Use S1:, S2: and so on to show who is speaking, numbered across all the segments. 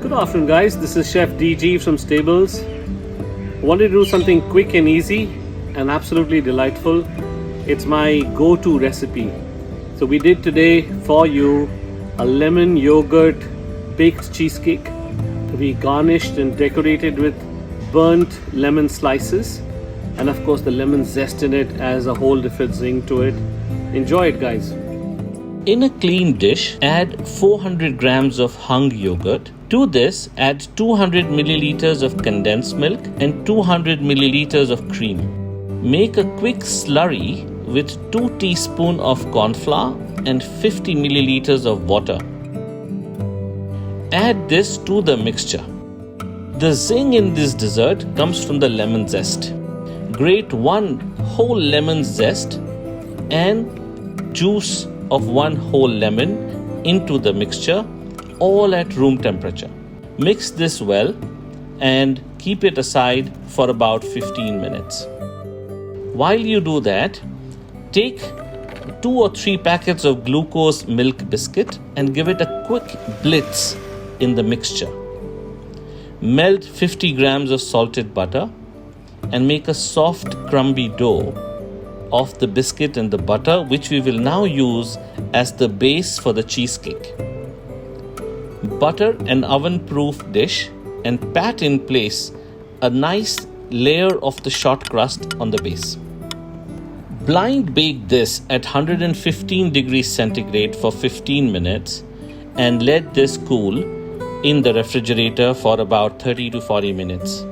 S1: Good afternoon, guys. This is Chef Deegee from Stables. Wanted to do something quick and easy and absolutely delightful. It's my go-to recipe. So we did today for you a lemon yogurt baked cheesecake. We garnished and decorated with burnt lemon slices, and of course the lemon zest in it adds a whole different zing to it. Enjoy it, guys.
S2: In a clean dish, add 400 grams of hung yogurt. To this, add 200 milliliters of condensed milk and 200 milliliters of cream. Make a quick slurry with 2 teaspoons of corn flour and 50 milliliters of water. Add this to the mixture. The zing in this dessert comes from the lemon zest. Grate 1 whole lemon zest and juice of 1 whole lemon into the mixture, all at room temperature. Mix this well and keep it aside for about 15 minutes. While you do that, take 2 or 3 packets of glucose milk biscuit and give it a quick blitz in the mixture. Melt 50 grams of salted butter and make a soft crumbly dough of the biscuit and the butter, which we will now use as the base for the cheesecake. Butter an oven-proof dish and pat in place a nice layer of the short crust on the base. Blind bake this at 115 degrees centigrade for 15 minutes and let this cool in the refrigerator for about 30 to 40 minutes.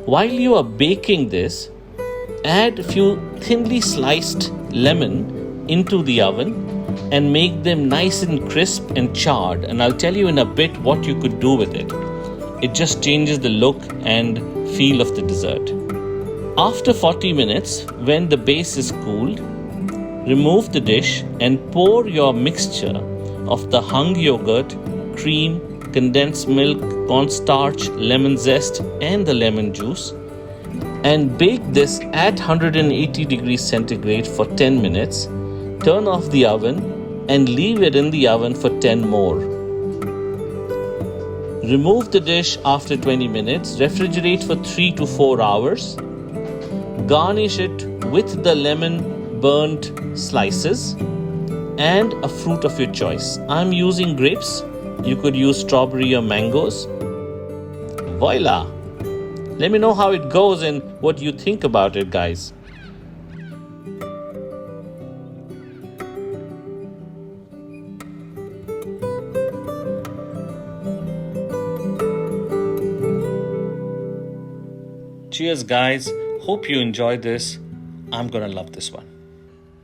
S2: While you are baking this, add a few thinly sliced lemon into the oven and make them nice and crisp and charred, and I'll tell you in a bit what you could do with it. It just changes the look and feel of the dessert. After 40 minutes, when the base is cooled, remove the dish and pour your mixture of the hung yogurt, cream, condensed milk, cornstarch, lemon zest and the lemon juice, and bake this at 180 degrees centigrade for 10 minutes. Turn off the oven and leave it in the oven for 10 more. Remove the dish after 20 minutes, refrigerate for 3 to 4 hours. Garnish it with the lemon burnt slices and a fruit of your choice. I'm using grapes. You could use strawberry or mangoes. Voila! Let me know how it goes and what you think about it, guys. Cheers, guys. Hope you enjoyed this. I'm gonna love this one.